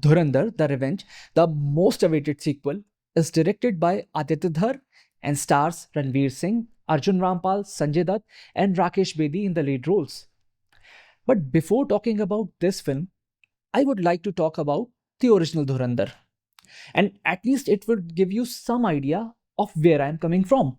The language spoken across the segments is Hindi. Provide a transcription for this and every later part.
Dhurandhar The Revenge, the most awaited sequel, is directed by Aditya Dhar and stars Ranveer Singh, Arjun Rampal, Sanjay Dutt, and Rakesh Bedi in the lead roles. But before talking about this film, I would like to talk about the original Dhurandhar. And at least it would give you some idea of where I am coming from.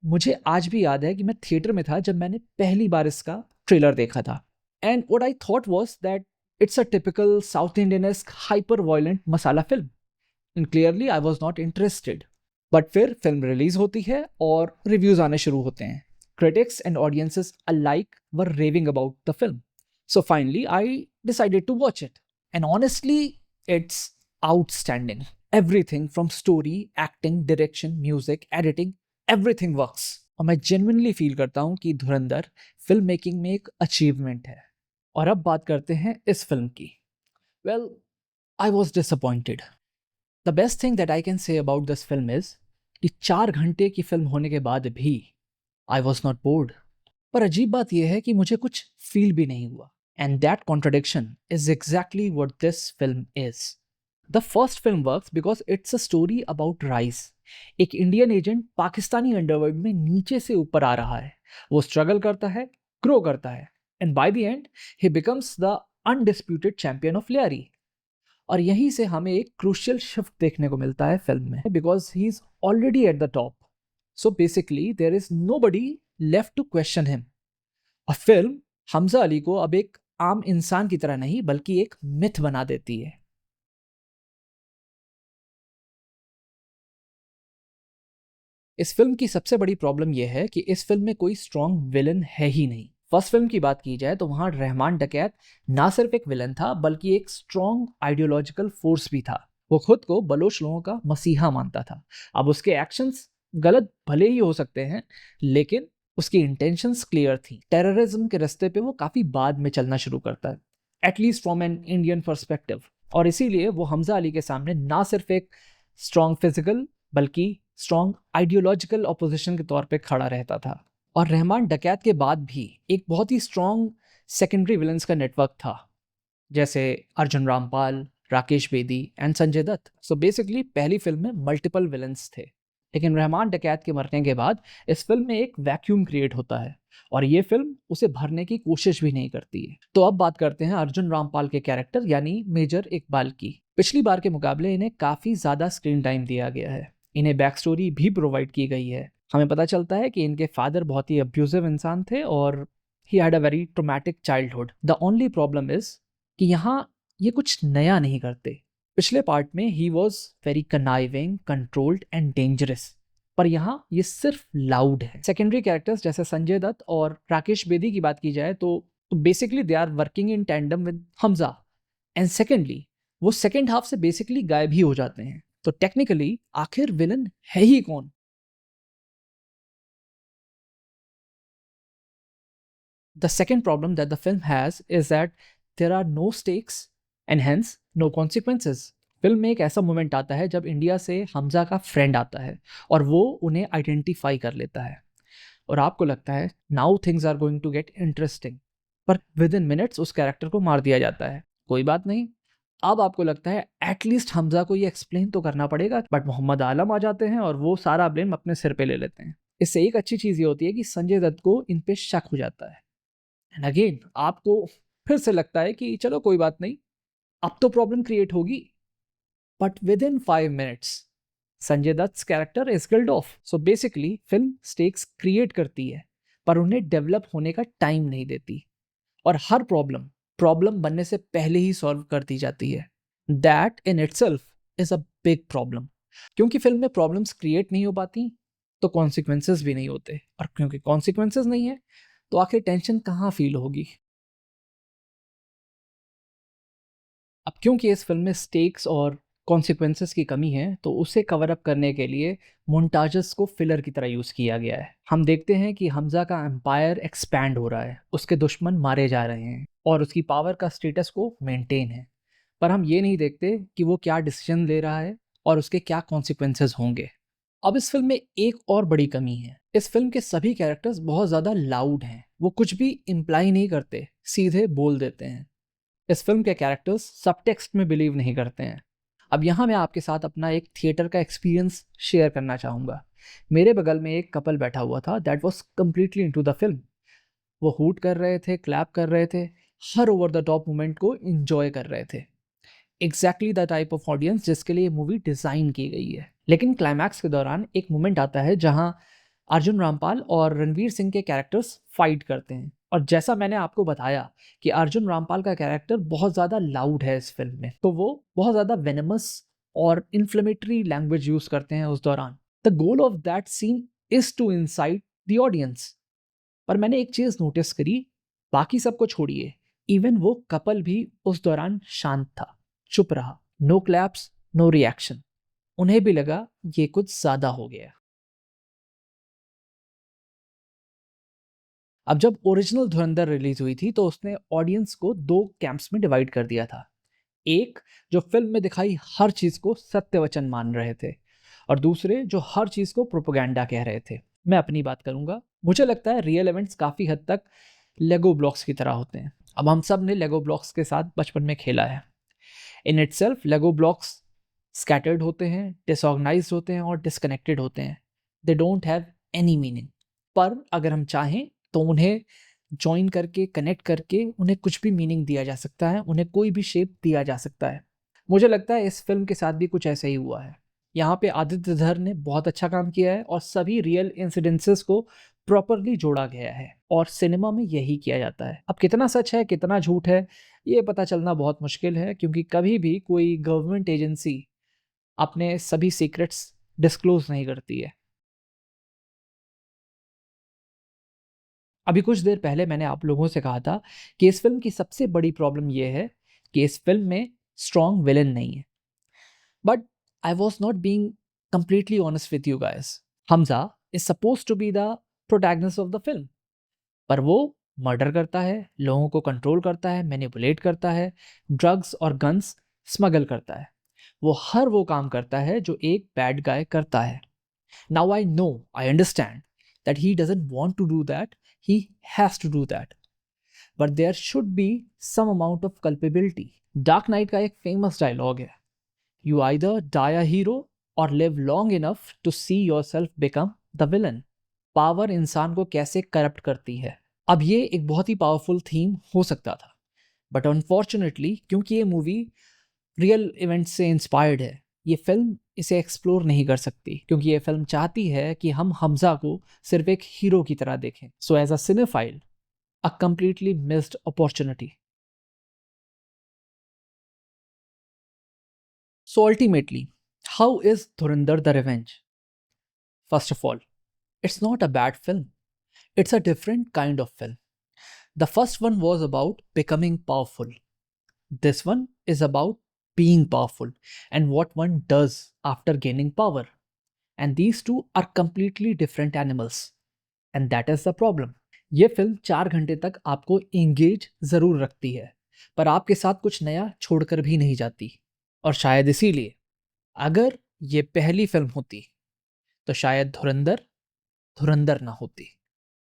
मुझे आज भी याद है कि मैं थिएटर में था जब मैंने पहली बार इसका ट्रेलर देखा था. And what I thought was that it's a typical south Indian-ask hyper violent masala film. And clearly I was not interested. But फिर फिल्म रिलीज होती है और रिव्यूज आने शुरू होते हैं. Critics and audiences alike were raving about the film. So finally, I decided to watch it. And honestly, it's outstanding. Everything from story, acting, direction, music, editing, everything works. और मैं genuinely feel करता हूँ कि धुरंधर फिल्म मेकिंग में एक अचीवमेंट है. और अब बात करते हैं इस फिल्म की. Well, I was disappointed. The best thing that I can say about this film is कि 4 घंटे की फिल्म होने के बाद भी I was not bored. पर अजीब बात यह है कि मुझे कुछ फील भी नहीं हुआ. And that contradiction is exactly what this film is. The first film works because it's a story about rise. एक इंडियन एजेंट पाकिस्तानी अंडरवर्ल्ड में नीचे से ऊपर आ रहा है. वो स्ट्रगल करता है, ग्रो करता है, and by the end he becomes the undisputed champion of Lyari. और यहीं से हमें एक क्रूशियल शिफ्ट देखने को मिलता है फिल्म में, because he is already at the top. So basically, there is nobody left to question him. और फिल्म हमजा अली को अब एक आम इंसान की तरह नहीं बल्कि एक मिथ बना देती है. इस फिल्म की सबसे बड़ी प्रॉब्लम यह है कि इस फिल्म में कोई स्ट्रॉन्ग विलन है ही नहीं. फर्स्ट फिल्म की बात की जाए तो वहां रहमान डकैत ना सिर्फ एक विलन था बल्कि एक स्ट्रॉन्ग आइडियोलॉजिकल फोर्स भी था. वो खुद को बलोच लोगों का मसीहा मानता था. अब उसके एक्शंस गलत भले ही हो सकते हैं लेकिन उसकी इंटेंशंस क्लियर थी. टेररिज्म के रास्ते पे वो काफी बाद में चलना शुरू करता है, at least from an Indian perspective. और इसीलिए वो हमजा अली के सामने ना सिर्फ एक स्ट्रॉन्ग फिजिकल बल्कि स्ट्रॉन्ग आइडियोलॉजिकल ऑपोजिशन के तौर पे खड़ा रहता था. और रहमान डकैत के बाद भी एक बहुत ही स्ट्रॉन्ग सेकेंडरी विलन्स का नेटवर्क था, जैसे Arjun Rampal, Rakesh Bedi and Sanjay Dutt. So basically पहली फिल्म में मल्टीपल विलन्स थे. लेकिन रहमान डकैत के मरने के बाद इस फिल्म में एक वैक्यूम क्रिएट होता है और ये फिल्म उसे भरने की कोशिश भी नहीं करती है. तो अब बात करते हैं अर्जुन रामपाल के कैरेक्टर यानी मेजर इकबाल की. पिछली बार के मुकाबले इन्हें काफ़ी ज़्यादा स्क्रीन टाइम दिया गया है. इन्हें बैक स्टोरी भी प्रोवाइड की गई है. हमें पता चलता है कि इनके फादर बहुत ही अब्यूजिव इंसान थे और he had a very traumatic childhood. The only problem is कि यहाँ ये कुछ नया नहीं करते. पिछले पार्ट में ही was very conniving, controlled and dangerous, पर यहाँ ये सिर्फ लाउड है. सेकेंडरी कैरेक्टर्स जैसे संजय दत्त और राकेश बेदी की बात की जाए तो basically they are working in tandem with Hamza. And secondly वो सेकेंड हाफ से बेसिकली गायब ही हो जाते हैं. तो टेक्निकली आखिर विलन है ही कौन? The second problem that the film has is that there are no stakes and hence no consequences. Film में एक ऐसा मोमेंट आता है जब इंडिया से हमजा का फ्रेंड आता है और वो उन्हें आइडेंटिफाई कर लेता है और आपको लगता है now things are going to get interesting, पर विद इन मिनट्स उस कैरेक्टर को मार दिया जाता है. कोई बात नहीं, अब आपको लगता है एटलीस्ट हमजा को ये एक्सप्लेन तो करना पड़ेगा, बट मोहम्मद आलम आ जाते हैं और वो सारा ब्लेम अपने सिर पे ले लेते हैं. इससे एक अच्छी चीज़ ये होती है कि संजय दत्त को इन पे शक हो जाता है. एंड अगेन आपको फिर से लगता है कि चलो कोई बात नहीं, अब तो प्रॉब्लम क्रिएट होगी. But within 5 minutes Sanjay Dutt character is killed off. So basically film stakes create करती है पर उन्हें डेवलप होने का टाइम नहीं देती और हर प्रॉब्लम बनने से पहले ही सॉल्व कर दी जाती है. That in itself is a big problem. क्योंकि फिल्म में प्रॉब्लम्स क्रिएट नहीं हो पाती तो कॉन्सिक्वेंसेस भी नहीं होते, और क्योंकि कॉन्सिक्वेंसेस नहीं है तो आखिर टेंशन कहाँ फील होगी. अब क्योंकि इस फिल्म में स्टेक्स और कॉन्सिक्वेंसेस की कमी है तो उसे कवर अप करने के लिए मोन्टाजेस को फिलर की तरह यूज़ किया गया है. हम देखते हैं कि हमजा का एम्पायर एक्सपैंड हो रहा है, उसके दुश्मन मारे जा रहे हैं और उसकी पावर का स्टेटस को मेंटेन है, पर हम ये नहीं देखते कि वो क्या डिसीजन ले रहा है और उसके क्या कॉन्सिक्वेंसेस होंगे. अब इस फिल्म में एक और बड़ी कमी है, इस फिल्म के सभी कैरेक्टर्स बहुत ज्यादा लाउड हैं, वो कुछ भी इम्प्लाई नहीं करते, सीधे बोल देते हैं। इस फिल्म के कैरेक्टर्स सब टेक्स्ट में बिलीव नहीं करते हैं। अब यहाँ मैं आपके साथ अपना एक थिएटर का एक्सपीरियंस शेयर करना चाहूँगा। मेरे बगल में एक कपल बैठा हुआ था that was completely into the film. वो हूट कर रहे थे, क्लैप कर रहे थे, हर ओवर द टॉप मोमेंट को इंजॉय कर रहे थे। Exactly the type of audience जिसके लिए मूवी डिज़ाइन की गई है। लेकिन क्लाइमैक्स के दौरान एक मोमेंट आता है जहां अर्जुन रामपाल और रणवीर सिंह के कैरेक्टर्स फाइट करते हैं, और जैसा मैंने आपको बताया कि अर्जुन रामपाल का कैरेक्टर बहुत ज़्यादा लाउड है इस फिल्म में, तो वो बहुत ज़्यादा वेनमस और इन्फ्लेमेटरी लैंग्वेज यूज़ करते हैं उस दौरान। The goal of that scene is to incite the audience. पर मैंने एक चीज़ नोटिस करी, बाकी सबको छोड़िए, इवन वो कपल भी उस दौरान शांत था, चुप रहा। No claps, no reaction. उन्हें भी लगा ये कुछ ज्यादा हो गया। अब जब ओरिजिनल धुरंधर रिलीज हुई थी तो उसने ऑडियंस को दो कैंप्स में डिवाइड कर दिया था। एक जो फिल्म में दिखाई हर चीज को सत्य वचन मान रहे थे, और दूसरे जो हर चीज को प्रोपोगेंडा कह रहे थे। मैं अपनी बात करूंगा, मुझे लगता है रियल इवेंट्स काफी हद तक लेगो ब्लॉक्स की तरह होते हैं। अब हम सब ने लेगो ब्लॉक्स के साथ बचपन में खेला है। In itself Lego blocks scattered होते हैं, डिसऑर्गेनाइज्ड होते हैं और डिस्कनेक्टेड होते हैं। They don't have any meaning. पर अगर हम चाहें तो उन्हें जॉइन करके, कनेक्ट करके उन्हें कुछ भी मीनिंग दिया जा सकता है, उन्हें कोई भी शेप दिया जा सकता है। मुझे लगता है इस फिल्म के साथ भी कुछ ऐसा ही हुआ है। यहाँ पे आदित्य धर ने बहुत अच्छा काम किया है और सभी रियल इंसिडेंसेस को प्रॉपरली जोड़ा गया है, और सिनेमा में यही किया जाता है। अब कितना सच है, कितना झूठ है, ये पता चलना बहुत मुश्किल है, क्योंकि कभी भी कोई गवर्नमेंट एजेंसी अपने सभी सीक्रेट्स डिस्क्लोज नहीं करती है। अभी कुछ देर पहले मैंने आप लोगों से कहा था कि इस फिल्म की सबसे बड़ी प्रॉब्लम यह है कि इस फिल्म में स्ट्रॉन्ग विलन नहीं है। But I was not being completely honest with you guys. Hamza is suppose to be the protagonist of the film, पर वो मर्डर करता है, लोगों को कंट्रोल करता है, मैनिपुलेट करता है, ड्रग्स और गन्स स्मगल करता है। वो हर वो काम करता है जो एक बैड गाय करता है। Now I know, I understand that he doesn't want to do that, he has to do that, but there should be some amount of culpability. Dark Knight का एक फेमस डायलॉग है, you either die a hero or live long enough to see yourself become the villain. Power इंसान को कैसे करप्ट करती है। अब ये एक बहुत ही पावरफुल थीम हो सकता था, बट अनफॉर्चुनेटली क्योंकि ये मूवी रियल इवेंट से इंस्पायर्ड है, ये फिल्म इसे एक्सप्लोर नहीं कर सकती, क्योंकि ये फिल्म चाहती है कि हम हमजा को सिर्फ एक हीरो की तरह देखें। So as a cinephile, a completely missed opportunity. So ultimately, how is Dhurandhar the revenge? First of all, it's not a bad film. It's a different kind of film. The first one was about becoming powerful. This one is about being powerful and what one does after gaining power. And these two are completely different animals. And that is the problem. ये फिल्म 4 घंटे तक आपको एंगेज जरूर रखती है, पर आपके साथ कुछ नया छोड़कर भी नहीं जाती। और शायद इसीलिए, अगर ये पहली फिल्म होती तो शायद धुरंधर धुरंधर ना होती।